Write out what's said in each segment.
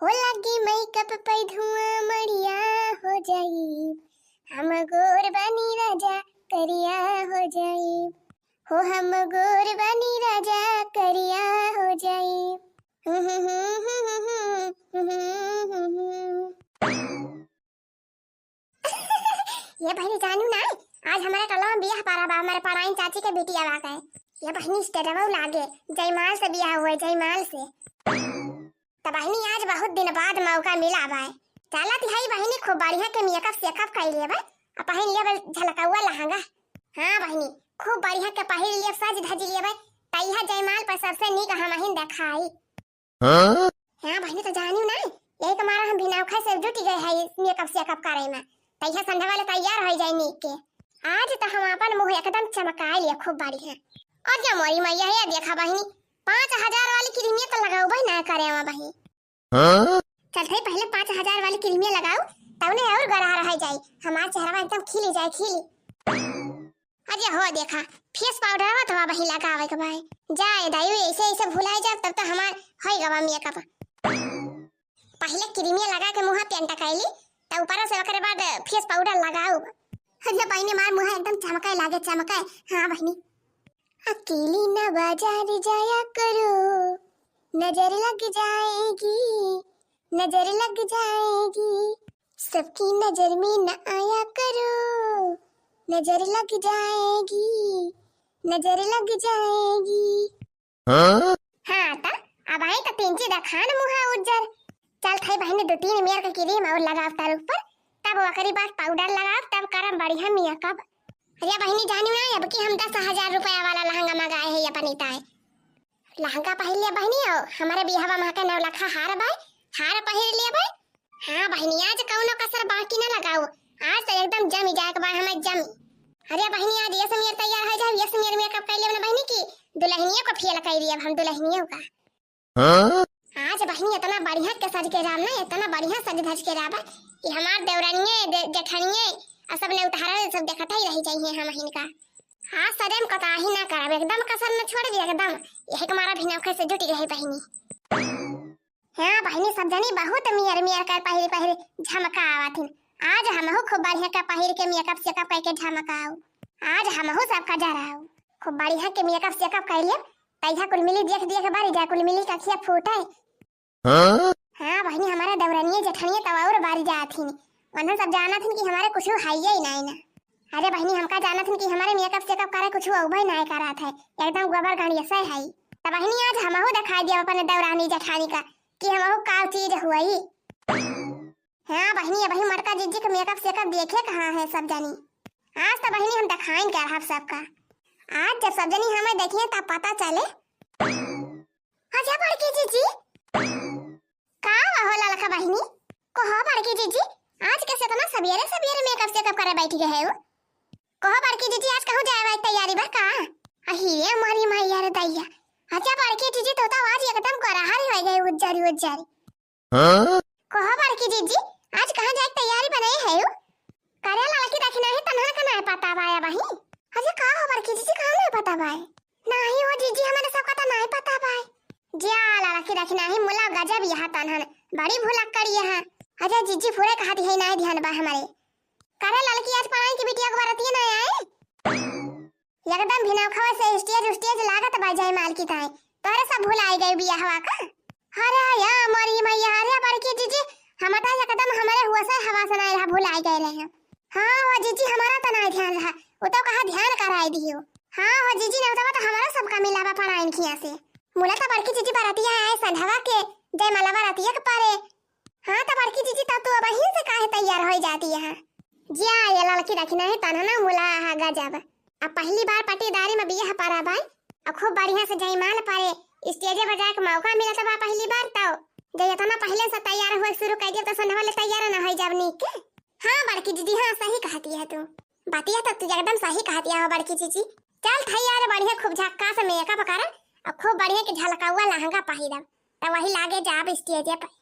हो लगी मेकअप पे धुआं मड़िया हो जाई, हम गोर बनी राजा करिया हो जाई, हो हम गोर बनी राजा करिया हो जाई। ये बहनी जानू ना, आज हमारे टोला में बियाह पारा बा, हमारे पराइन चाची के बेटी आवा है। ये बहनी स्टेटवा लागे जयमाल से बियाह हुआ, जयमाल से। तो बहनी आज बहुत दिन बाद मौका मिला भाई, चला तिहाई बहनी खूब बढ़िया के मेकअप सेकअप कर लिए बा, अब पहन लिए झलकावा लहंगा। हाँ बहनी खूब बढ़िया के पहन लिए, सज धज लिए भाई, तैया जयमाल पर सबसे नीक हम ही देखाई। हाँ बहनी तो जानी ना, यही तुम्हारा हम भिनौखा से जुट गए है मेकअप सेकअप करे में, तैया संध्या वाले तैयार हो जाए नीक के। आज तो हम अपन मुंह एकदम चमका लिए खूब बढ़िया। और क्या मोरी मैया है देखा बहनी, 5000 वाली क्रीमिया तो लगाओ भाई ना करे वहां बहनी। चल भाई पहले 5000 वाली क्रीमिया लगाओ, तब ने और गरा रह जाए, हमारा चेहरा एकदम खिली जाए खिली। अजय हो देखा फेस पाउडर वा तो बही लगावे के भाई, जाए दाई ऐसे ऐसे भुलाए जा तब तो हमार होई गवा मेकअप। पहले क्रीमिया लगा के मुंह पेंटा कैली, तब ऊपर से ओकरे बाद फेस पाउडर लगाओ। अजय बहनी मार मुंह एकदम चमकाए लागे चमकाए। हां बहनी अकेली न बाजार जाया करो, नजर लग जाएगी, नजर लग जाएगी, सबकी नजर में न आया करो, नजर लग जाएगी, नजर लग जाएगी। हाँ ता अब आई तो पिंची दखान मुहा उज्जर। चल थाई बहनी 2-3 मेयर का क्रीम और लगाव तार ऊपर, तब ओकरी बाद पाउडर लगाव, तब करम बढ़िया मेकअप। अरे बहनी जानी ना अब कि हम 10,000 रुपया वाला लहंगा मंगाए है अपन इताए, लहंगा पहन लिया बहनी, और हमारे बिहावा मां के 9 लाख हार बाय, हार पहन लिया भाई। हां बहनी आज कौनो कसर बाकी ना लगाओ, आज तो एकदम जमी जाए के बा हमें जमी। अरे बहनी आज ये समीर तैयार हो जाए, ये समीर मेकअप कर ले ना बहनी की दुल्हनिया को फेल कर दिया हम दुल्हनियों का। आज बहनी इतना बढ़िया के सज के राम ना, इतना बढ़िया सज धज के राबा कि हमार देवरानिये जेठानिये आ सब ने उतारा सब देखत ही रह जाई है हम इनका। हां सदम कता ही ना करब, एकदम कसर न छोड़ दिया एकदम, यही हमारा भिनौखे से जुटी रही बहनी। हां बहनी सब जनी बहुत मियर मियर कर पहिरे पहिरे झमका आवथिन, आज हमहु खूब बढ़िया का पहिर के मेकअप सेकअप करके झमकाओ, आज हमहु सबका जराओ खूब बढ़िया के मेकअप सेकअप कर लिए, तैया कुल मिली देख देख बारी जा कुल मिली का खिया फूटे। हां बहनी हमारा दौरानिये जेठानिये तब और बारी जाथिन, वरना सब जानत हन कि हमारे कुछ हाई ही नहीं ना। अरे बहनी हमका जानत हन कि हमारे मेकअप सेकअप करे कुछ औबई नहीं करात है, एकदम गोबर गाड़ी ऐसे है। तब बहनी आज हमहु दिखाई दिया अपन दौरानी जेठानी का कि हमहु का चीज हुई। हां बहनी अब मटका जीजी का मेकअप सेकअप देखे कहां है सब जनी, आज तो बहनी हम दिखाइन कर हम सबका, आज जब सब जनी हमें देखिए तब पता चले। अच्छा बड़की जीजी का होला लखा बहनी को हो बड़की जीजी आज कैसे इतना सवेरे सवेरे मेकअप सेकअप करे बैठ गए हो, कहो बड़की जीजी आज कहूं जाए भाई तैयारी बा का। अहिए हमारी मैया रे दैया, अच्छा बड़की जीजी तो आज एकदम कराहरी हो गई उज्जरी उज्जरी। कहो बड़की जीजी आज कहां जाए तैयारी बनाए है हो, करे लड़की देखना है तन्हा का नहीं पता भाई बही। अच्छा का हो बड़की जीजी कहां नहीं पता भाई, नहीं हो जीजी हमारे सब का तो नहीं पता भाई, जा लड़की देखना है मुला गजब यहां तन्हा बड़ी भूलक करी है। अच्छा जीजी पूरे कहती है नहीं ध्यान बा हमारे, करे लड़की आज पढ़ाई की बिटिया को बरतिए ना आए, एकदम भिनौखवा से स्टेज स्टेज लागत बा जयमाल की ताई, तोरे सब भुलाई गई बियाहवा का। अरे या मरी मैया रे बड़की जीजी हम तो एकदम हमारे हुआ से हवा से नहीं भुलाई गए रहे। हां वो जीजी हमारा तो नहीं ध्यान रहा, वो तो कहा ध्यान कराई दियो। हां वो जीजी ने तो हमारा सबका मिलावा पढ़ाई खिया से, मुला तो बड़की जीजी बरतिया है संधवा के जयमाला बरतिया के पारे। हां तो बड़की जीजी तो वहीं से काहे तैयार हो जाती है, जिया ये लड़की रखना है तन्हा मुला हागा जाब। अब पहली बार पटीदारी में बियाह पारा भाई, अब खूब बढ़िया से जयमाल पारे स्टेज बजा के मौका मिला तो पहली बार, तो जय इतना पहले से तैयार हुए शुरू कर दिया तो संध्या वाले तैयार ना हो जाब नीक के। हां बड़की जीजी हां सही कहती है तू, बातिया तो तू एकदम सही कहती है बड़की जीजी। चल तैयार बढ़िया खूब झक्का से मेकअप कर, अब खूब बढ़िया के झलकावा लहंगा पहिरब, तब वही लागे जाब स्टेज पे।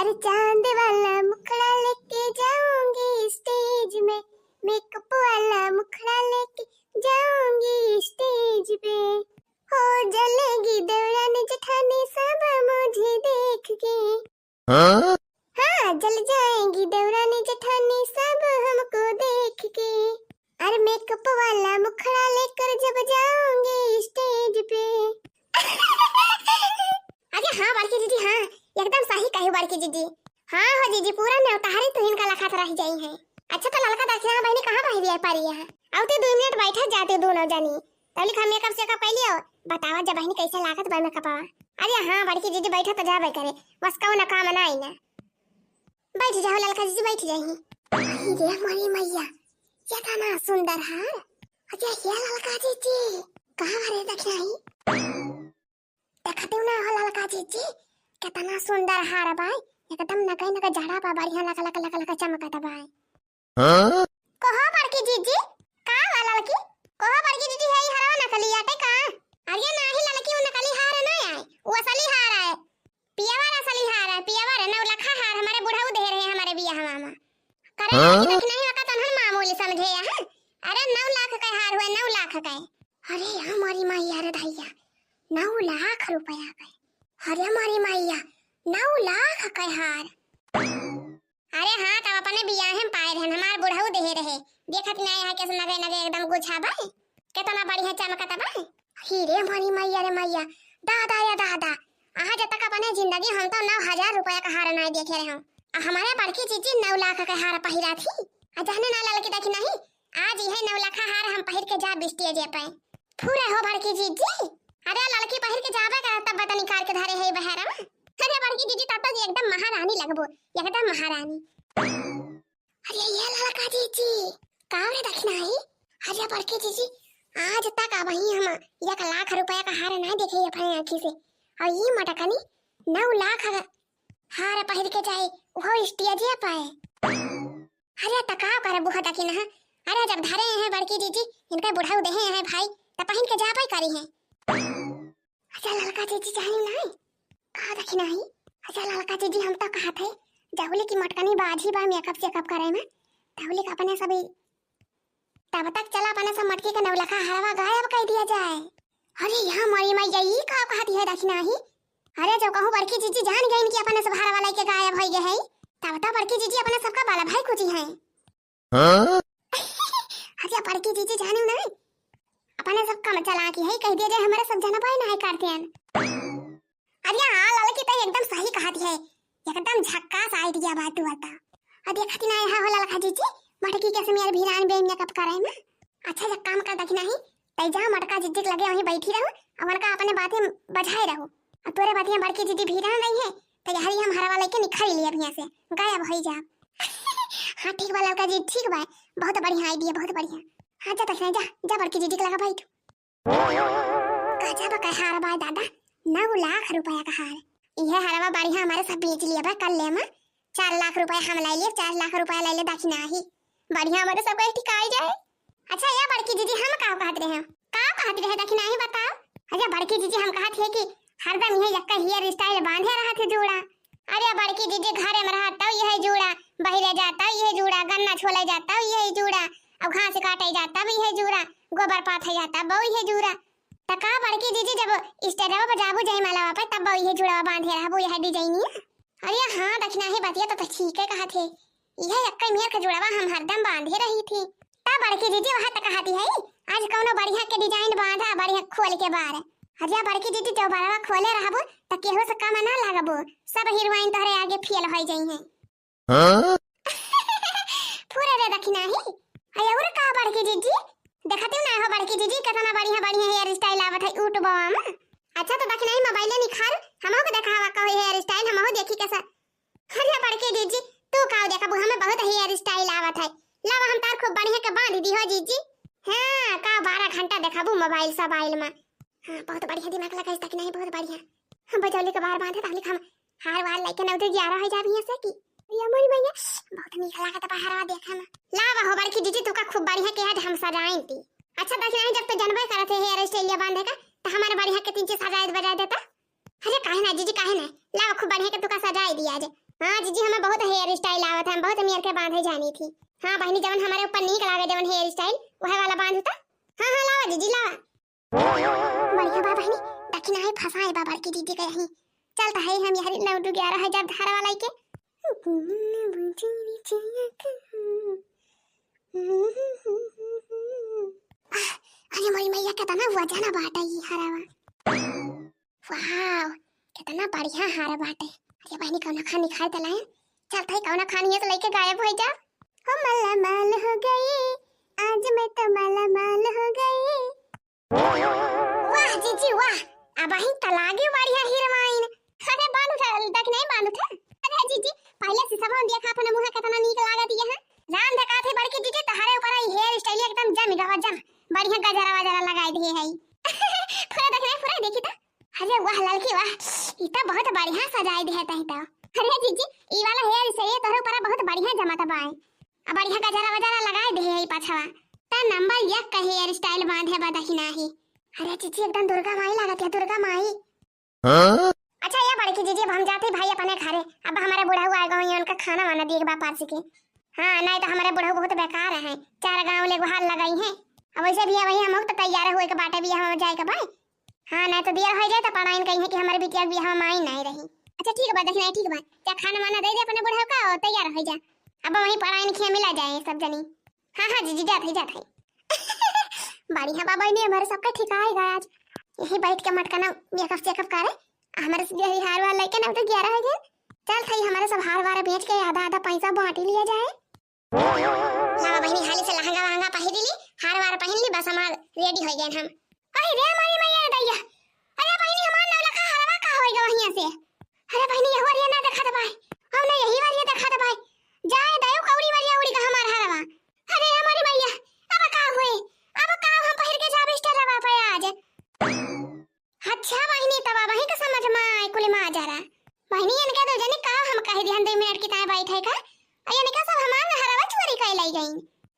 अरे चांद वाला मुखड़ा लेके जाऊंगी स्टेज में, मेकअप वाला मुखड़ा लेके जाऊंगी स्टेज पे, हो जलेगी दौरान जेठानी सब मुझे देख के। हाँ जल जाएंगी देवरानी जेठानी सब हमको देख के। अरे मेकअप वाला मुखड़ा लेकर जब जाऊंगी स्टेज पे। अरे हाँ बारकी दीदी हाँ एकदम सही कही बारकी दीदी। हाँ हो दीदी पूरा ने उतारी तो इनका लखत रह जाई है। अच्छा तो ललका दक्षिणा बहनी कहाँ बाहर आ पारी है। आउते 2 मिनट बैठा जाते दोनों जनी तली खा मेकअप से कप कैलियो बतावा जब बहनी कैसे लागत बा मेकअप। अरे हाँ बड़की दीदी बैठो तो जाबे करे बस कौन ना काम ना आई ना। बैठ जाओ ललका दीदी बैठ जाई। अरे हमारी मैया क्या था सुंदर हार। अच्छा ये ललका दीदी कहाँ बारे दक्षिणा देखते हो ना ललका दीदी कितना सुंदर हार बाई एकदम नकई नका जड़ा पा बढ़िया लका लका लका लका चमकता बाई। कहो बड़की दीदी का वाला लकी कहो बड़की दीदी है हरवा नकली आटे का। अरे नाही ललकी वो नकली हार ना है वो असली हार है पियावार असली हार है पियावार 9 लाख हार हमारे बुढ़ऊ दे रहे हैं हमारे बियाह मामा करे कि नहीं होगा तो हम मामूली समझे है। अरे 9 लाख का हार हुआ 9 लाख का। अरे हमारी मैया रे भैया 9 लाख रुपया का। अरे हमारी मैया 9 लाख का हार। अरे हाँ तब अपने बियाह में पाए रहे हमार बुढ़ऊ दे रहे देखत नहीं है कैसे नगे नगे एकदम गुछा बाई कितना बढ़िया चमकता बाई। हीरे हमारी मैया रे मैया दादा या दादा आज तक अपने जिंदगी हम तो 9,000 रुपया का हार नहीं देखे रहे हूँ। हमारे बड़की चीची 9 लाख का हार पहिरा थी जाने ना ललकी देखी नहीं आज यह 9 लाख हार हम पहिर के जा बिस्टिया जे पाए पूरा हो बड़की चीची। अरे लड़की पहिर के जाबे का तब बता निकाल के धरे है बहरा में। अरे बड़की दीदी तब तक एकदम महारानी लगबो एकदम महारानी। अरे ये लड़का दीदी कावरे दक्षिणाई। अरे बड़की दीदी आज तक अब ही हम 1 लाख रुपया का हार नहीं देखे अपने आंखी से और ये मटकनी 9 लाख हार पहिर के जाए वो स्टेज पाए। अरे तकाव करे बुहा तकी ना। अरे जब धरे हैं बड़की दीदी इनका बुढ़ाऊ देहे हैं भाई तब पहिन के जा पाई करी है। अच्छा लड़का दीदी जानी नहीं कहा देखी नहीं। अच्छा लड़का दीदी हम तो कहा थे जाहुली की मटकनी बाजी बा मेकअप चेकअप करे में जाहुली का अपने सभी तब तक चला अपने सब मटकी का 9 लाख हरवा गायब कर दिया जाए। अरे यहाँ मरी मैं यही का कहती है दक्षिणा ही। अरे जब कहूँ बड़की दीदी जान गई कि अपने सब हरवा लेके गायब हो गए हैं तब तो बड़की दीदी अपने सबका बाला भाई कुची है। अच्छा बड़की दीदी जानी नहीं अपने सब काम चला की है कह दिया जाए हमारे सब जना भाई नहीं करते हैं। अरे हाँ लड़की तो एकदम सही कहती है एकदम झक्कास आइडिया बात बता। अब देखती ना है होला लखा दीदी मटकी कैसे मेरे भीरान बे मेकअप करे में। अच्छा जब काम कर दखी नहीं तै जा मटका जिद्दी लगे वहीं बैठी रहो और उनका अपने बातें बजाए रहो और तोरे बातें बड़की दीदी भीरान नहीं है तो यही हम हरवा लेके निखल लिए अभी से गायब हो जा। हाँ ठीक बा लड़का जी ठीक बा बहुत बढ़िया आइडिया बहुत बढ़िया। हाँ जा तक जा जा बड़की दीदी के लगा बैठ गजब का हार बा दादा 9 लाख रुपया का हार। यह हरवा बढ़िया हमारे सब बेच लिया बा कल ले में 4 लाख रुपया हम ले लिए 4 लाख रुपया ले ले दक्षिणा ही बढ़िया हमारे सब टिकाई जाए। अच्छा ये बड़की दीदी हम का कहते रहे का कहते रहे दक्षिणा ही बताओ। अच्छा बड़की दीदी हम कहते थे कि हरदम यह यक्का हेयर स्टाइल बांधे रहा थे जोड़ा। अरे बड़की दीदी घरे में रहता यह जोड़ा बहिरे जाता यह जोड़ा गन्ना छोले जाता यह जोड़ा अब घास काटे जाता भी यह जोड़ा गोबर पाथे जाता बहु यह जोड़ा तका बड़की दीदी जब स्टेजवा पर जाबू जय माला पे तब यह जुड़वा बांधे रहबो यह डिजाइनिया। अरे हां दक्षिणा ही बतिया तो ठीक है कहा थे यह यक्का मेर का जुड़वा हम हरदम बांधे रही थी तब बड़की दीदी वहां तक कहती है आज कौनो बढ़िया के डिजाइन बांधा बढ़िया खोल के बार। अरे बड़की दीदी जब बारवा खोले रहबो त केहो से काम ना लागबो सब हीरोइन तोरे आगे फेल हो जाई है। हां पूरा रे दक्षिणा ही अरे और का बड़की दीदी देखते ना हो बड़की दीदी कितना बढ़िया बढ़िया हेयर स्टाइल आवत है यूट्यूब में। अच्छा तो दक्षिणा ही मोबाइल निखार हमो को दिखावा का हेयर स्टाइल हमो देखी कैसा। अरे बड़की दीदी तू का देखबो हमें बहुत हेयर स्टाइल आवत है लावा हम तार खूब बढ़िया के बांध दी हो जीजी। हां का 12 घंटा देखबो मोबाइल मोबाइल में। हां बहुत बढ़िया दिमाग लगा तक नहीं बहुत बढ़िया हम बजौली के बाहर बांधे ताली हम हार वार लेके 9 से 11 हो जाबी से की या मोरी भैया बहुत नीक लागत बाहरवा देखे में लावा हो बड़की दीदी तू का खूब बढ़िया के आज हम सजाई थी। अच्छा दक्षिणा जब तो जनबे करते हेयर स्टाइल बांधे का तो हमारे बढ़िया के 3 चीज सजाए बजा देता। अरे काहे ना जीजी काहे ना लावा खूब बढ़िया के तू का सजाई दिया आज। हां जीजी हमें बहुत हेयर स्टाइल आवत है हम बहुत मेर के बांधे जानी थी। हां बहनी जवन हमारे ऊपर नीक लागे जवन हेयर स्टाइल वह वाला बांधता। हां हां लावा जीजी लावा बढ़िया बा बहनी दक्षिणा ही फसाए बा बड़की दीदी के यही चल तो है हम यार 9-11 धारा वाला के। अरे मोरी मैया कितना वजन बाटा ये हरावा। वाह कितना बढ़िया हारा बाटे। अरे बहनी कौन खानी खाए तलाए। चल भाई कौन खानी है तो लेके गायब हो जा। हम माला माल हो गई आज मैं तो माला माल हो गई। वाह जीजी वाह अब ही तलागे बढ़िया हीरोइन। अरे बांध उठा तक नहीं बांध उठा। अरे जीजी पहले से सब देखा अपन मुंह कितना नीक लागत है। राम धका थे बड़के जीजी तहारे ऊपर आई हेयर स्टाइल एकदम जम गवा जम बढ़िया गजरा वजरा लगाई दिए है। पूरा देख रहे पूरा देखी था। अरे वाह लड़की वाह इतना बहुत बढ़िया सजाई दे है तो। अरे जीजी ई वाला हेयर स्टाइल तोरे ऊपर बहुत बढ़िया जमाता बाए। अब बढ़िया गजरा वजरा लगाई दे है पाछवा ता नंबर 1 का हेयर स्टाइल बांधे बदही नाही। अरे जीजी एकदम दुर्गा माई लागत है दुर्गा माई। अच्छा ये बड़की जीजी हम जाते भाई अपने घरे। अब हमारे बुढ़ा हुआ आएगा ये उनका खाना वाना दिए बाप पास के। हां नहीं तो हमारे बुढ़ा बहुत बेकार है 4 गांव ले गुहार लगाई है। अब वैसे भी वही हम तो तैयार हुए के बाटे भी हम जाए के भाई। हां नहीं तो देर हो जाए तो पढ़ाई कहीं है कि हमारे बिटिया भी हम आई नहीं रही। अच्छा ठीक है बात देखना ठीक है क्या खाना वाना दे दे अपने बुढ़ा का और तैयार हो जा। अब वही पढ़ाई लिखे मिला जाए सब जनी। हां जीजी जाते बढ़िया बाबा ने हमारे सबका ठिकाएगा आज। यही बैठ के मटकाना मेकअप चेकअप करे हमारे से हार वार लेके ना तो 11 हो गए। चल भाई हमारे सब हार वार बेच के आधा आधा पैसा बांट लिया जाए। लावा बहनी हाली से लहंगा वहंगा पहन ली हार वार पहन ली बस हमार रेडी हो गए हम। अरे रे हमारी मैया दैया। अरे बहनी हमार नाम लखा हरवा का होएगा वहिया से। अरे बहनी ये वाली ना देखा दे भाई हम ना यही वाली देखा दे भाई जाए दयो कौड़ी वाली उड़ी का हमार हरवा। अरे हमारी मैया अब का हुए अब का हम पहन के जाबे स्टाइल रवा पे आज। अच्छा बहनी तब वही का समझ में आए कुल में आ जा रहा। बहनी इनके दो जने का हम कह ध्यान 2 मिनट की ताए बैठे का अरे इनका सब हमार हरवा चोरी कर लाई गई।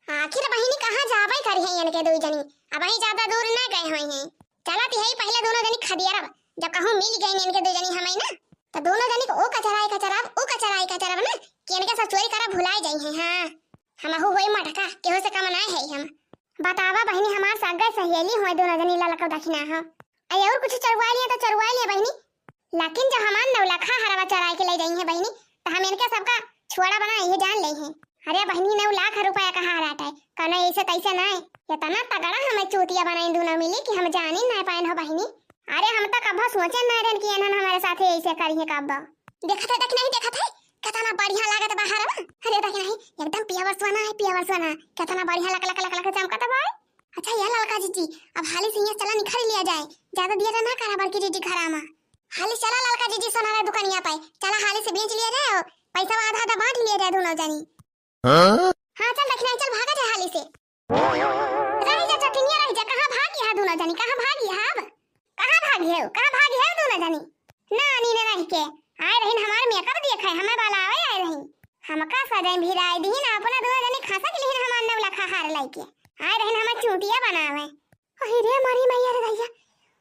आखिर बहनी कहां जावे करी है इनके दो जनी अब वही ज्यादा दूर ना गए हुए हैं। चला ती है पहले दोनों जनी खदिया जब कहूं मिल गई इनके दो जनी हमें ना तो दोनों जनी को ओ कचराई ना कि इनके सब चोरी करा भुलाए जाई है। हां हम हो होई मटका केहो से कम ना है हम। बतावा बहनी हमार सगे सहेली होय दोनों जनी ललका दखिना हां अय और कुछ चरवा लिया तो चरवा लिया बहनी लेकिन जब हमार 9 लाख हरवा चराई के ले जाई है बहनी तो हम इनके सबका छोड़ा बना ये जान ले हैं। अरे बहनी 9 लाख रुपया का हार आटा है कने ऐसे तैसे ना इतना तगड़ा हमें चूतिया बनाई दोनों मिली कि हम जान ही ना पाए हो बहनी। अरे हम तो कभी सोचे ना रन कि इन्होंने हमारे साथ ऐसे करी है कब देखा था कितना बढ़िया लागत बाहर। अरे देख नहीं एकदम पियावर सोना कितना बढ़िया लक चमकता बा। अच्छा ये ललका जीजी अब हाली से यहाँ चला निखर लिया जाए ज्यादा दिया ना करा बल्कि जीजी घरामा हाली चला ललका जीजी सोना दुकानिया पे चला हाली से बेच लिया जाए पैसा आधा आधा बांट लिया जाए दोनों जनी। हां चल देखना चल भागा जा हाली से रही जा चटनिया रही जा कहां भागी है दोनों जनी कहां भागी है अब कहां भागी है दोनों जनी ना नी ने रह के आए रही हमार मेकअप देखा है हमें बाला आए रही हमका सजाई भिराई दी ना अपना दोनों जनी खासा के लिए हमार 9 लाख हार लाइके आए रही हम चूटिया बनावे। अरे रे मारी मैया रे भैया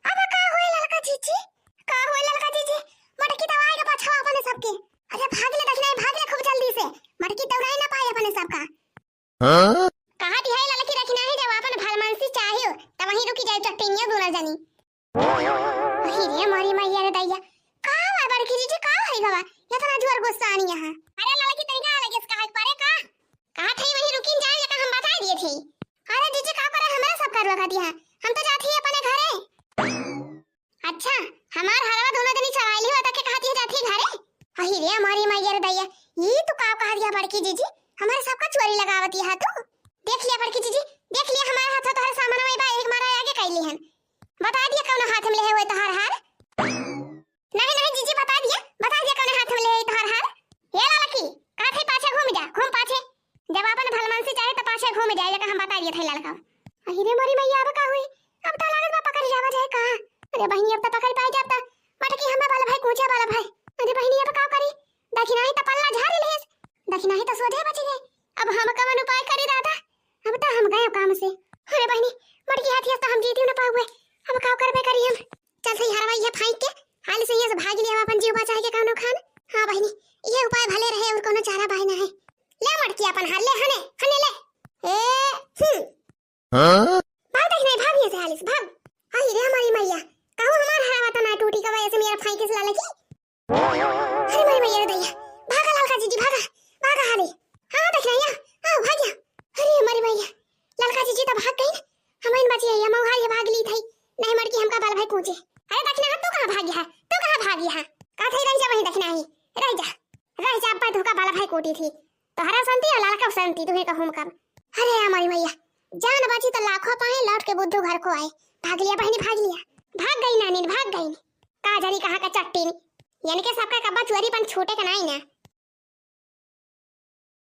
अब का होए ललका जीजी मटकी दवाई के पाछा अपने सबके। अरे भाग ले देखना भाग ले खूब जल्दी से मटकी दौड़ाई ना पाए अपने सबका। हां कहां दी है ललकी रखना है जब अपन भलमानसी चाहिए तब वहीं रुकी जाए चटनिया दोनों जनी। अरे रे मारी मैया रे भैया का है बड़की जीजी का है गवा इतना जोर गुस्सा आनी यहां। अरे ललकी तरीका अलग इसका है परे का कहां थी वहीं रुकिन जाए जका हम बता दिए थे। अरे जीजी का करे हमारा सब कर लगा दिया हम तो जाती है अपने घरे। अच्छा हमार हरवा दोनों जनी चराइली होता के कहती है जाती है घरे। अही रे हमारी मैया रे दैया ये तो का कह दिया बड़की जीजी हमारे सबका चोरी लगावती है तू देख लिया बड़की जीजी देख लिया हमारे हाथ तो हर सामान में बा एक मारा आगे कैली हन बता दिया कौन हाथ में ले हुए तो हार नहीं जीजी बता दिया कौन हाथ में ले तो हार ये लड़की का थे पाछे घूम पाछे जब अपन भलमान से चाहे तो पाछे घूम जाए जका हम बता दिए थे लड़का। अही रे मोरी मैया अब का हुई अब तो लागत बा पकड़ जावा जाए का। अरे बहनी अब तो पकड़ पाए जाब त मटकी हमें वाला भाई कूचा वाला भाई। अरे बहनी अब का करी दखिना ही तो पल्ला झाड़ी ले दखिना ही तो सोझे बच गए अब हम कवन उपाय करी दादा अब तो हम गए काम से। अरे बहनी मटकी हाथी तो हम जीती न पाऊए अब का करबे करी हम चल सही हरवा ये फाइक के हाल से ये से भाग लिया अपन जीव बचा के कानो खान। हां बहनी ये उपाय भले रहे और कोनो चारा बाई ना है ले मटकी अपन हाल ले हने ले ए हां भाग देख नहीं भाग ये से हाल से भाग। अरे रे हमारी मैया कहूं हमार हरवा तो ना टूटी का वजह से मेरा फाइक से ललकी हुमका बाला भाई कोटी थी तो हरा संती और लाल का संती तुम्हें कहूं कब। अरे हमारी मैया जान बची तो लाखों पाए लौट के बुद्धू घर को आए। भाग लिया बहनी भाग लिया। भाग गई नानी भाग गई। का जानी कहां का चट्टी यानी के सबका कब्बा चुअरी पन छोटे का नहीं ना।